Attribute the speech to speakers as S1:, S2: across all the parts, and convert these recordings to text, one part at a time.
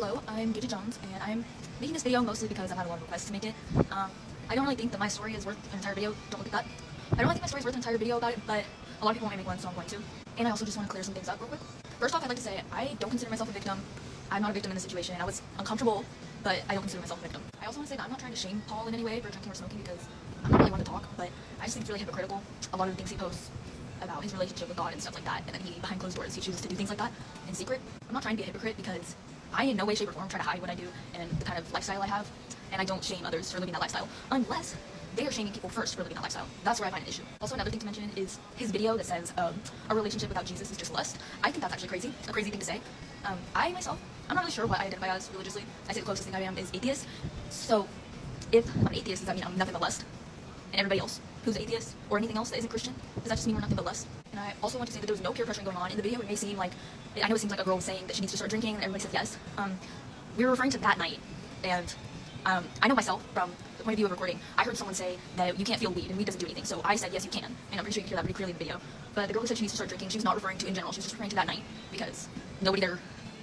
S1: Hello, I'm Gidget Jones, and I'm making this video mostly because I've had a lot of requests to make it. I don't really think that my story is worth an entire video. Don't look at that. I don't really think my story is worth an entire video about it, but a lot of people want me to make one, so I'm going to. And I also just want to clear some things up real quick. First off, I'd like to say I don't consider myself a victim. I'm not a victim in this situation. I was uncomfortable, but I don't consider myself a victim. I also want to say that I'm not trying to shame Paul in any way for drinking or smoking because I'm not really one to talk, but I just think it's really hypocritical. A lot of the things he posts about his relationship with God and stuff like that, and then behind closed doors, he chooses to do things like that in secret. I'm not trying to be a hypocrite because I in no way, shape, or form try to hide what I do and the kind of lifestyle I have, and I don't shame others for living that lifestyle, unless they are shaming people first for living that lifestyle. That's where I find an issue. Also, another thing to mention is his video that says a relationship without Jesus is just lust. I think that's actually crazy, a crazy thing to say. I myself, I'm not really sure what I identify as religiously. I say the closest thing I am is atheist. So if I'm an atheist, does that mean I'm nothing but lust? And everybody else who's atheist or anything else that isn't Christian, does that just mean we're nothing but lust? And I also want to say that there was no peer pressuring going on in the video. It may seem like, I know it seems like a girl was saying that she needs to start drinking, and everybody said yes. We were referring to that night, and I know myself from the point of view of recording, I heard someone say that you can't feel weed, and weed doesn't do anything, so I said yes you can, and I'm pretty sure you can hear that pretty clearly in the video. But the girl who said she needs to start drinking, she was not referring to in general, she was just referring to that night, because nobody there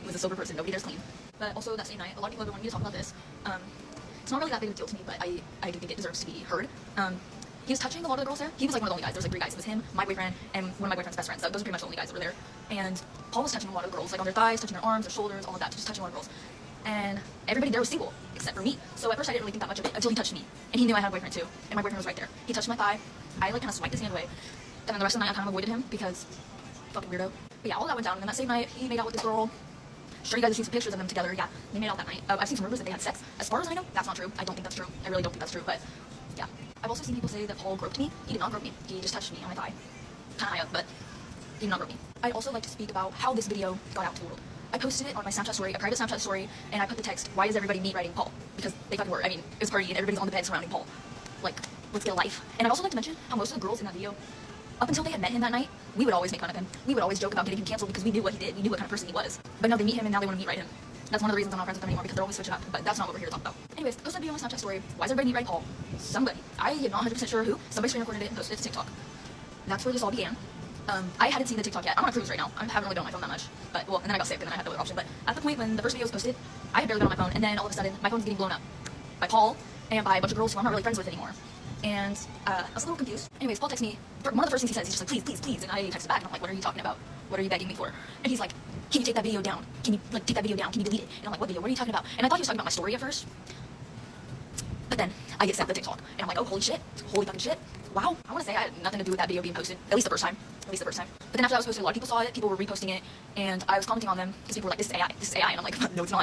S1: was a sober person, nobody there's clean. But also that same night, a lot of people have been wanting me to talk about this. It's not really that big of a deal to me, but I do think it deserves to be heard. He was touching a lot of the girls there. He was like one of the only guys. There was like 3 guys. It was him, my boyfriend, and one of my boyfriend's best friends. Those are pretty much the only guys that were there. And Paul was touching a lot of girls, like on their thighs, touching their arms, their shoulders, all of that, just touching a lot of girls. And everybody there was single, except for me. So at first I didn't really think that much of it until he touched me. And he knew I had a boyfriend too. And my boyfriend was right there. He touched my thigh. I like kind of swiped his hand away. And then the rest of the night I kind of avoided him because fucking weirdo. But yeah, all that went down. And then that same night he made out with this girl. Sure, you guys have seen some pictures of them together. Yeah, they made out that night. I've seen some rumors that they had sex. As far as I know, that's not true. I don't think that's true. I really don't think that's true, but yeah. I've also seen people say that Paul groped me. He did not grope me. He just touched me on my thigh. Kind of high up, but he did not grope me. I'd also like to speak about how this video got out to the world. I posted it on my Snapchat story, a private Snapchat story, and I put the text, "Why is everybody me writing Paul?" Because they fucking were. I mean, it was a party and everybody's on the bed surrounding Paul. Like, let's get a life. And I'd also like to mention how most of the girls in that video, up until they had met him that night, we would always make fun of him. We would always joke about getting him canceled because we knew what he did. We knew what kind of person he was. But now they meet him and now they want to meet write him. That's one of the reasons I'm not friends with them anymore, because they're always switching up. But that's not what we're here to talk about. Anyways, posted a video on my Snapchat story. Why is everybody meet write Paul? Somebody. I am not 100% sure who. Somebody screen recorded it and posted it to TikTok. That's where this all began. I hadn't seen the TikTok yet. I'm on a cruise right now. I haven't really been on my phone that much. But, well, and then I got sick and then I had the other option. But at the point when the first video was posted, I had barely been on my phone. And then all of a sudden, my phone's getting blown up by Paul and by a bunch of girls who I'm not really friends with anymore. And I was a little confused. Anyways, Paul texts me. One of the first things he says, he's just like, please, please, please. And I texted back and I'm like, what are you talking about? What are you begging me for? And he's like, can you take that video down? Can you, like, take that video down? Can you delete it? And I'm like, what video? What are you talking about? And I thought he was talking about my story at first. But then I get sent the TikTok. And I'm like, oh, holy shit. Holy fucking shit. Wow. I want to say I had nothing to do with that video being posted. At least the first time. But then after that was posted, a lot of people saw it. People were reposting it. And I was commenting on them because people were like, this is AI. This is AI. And I'm like, no, it's not.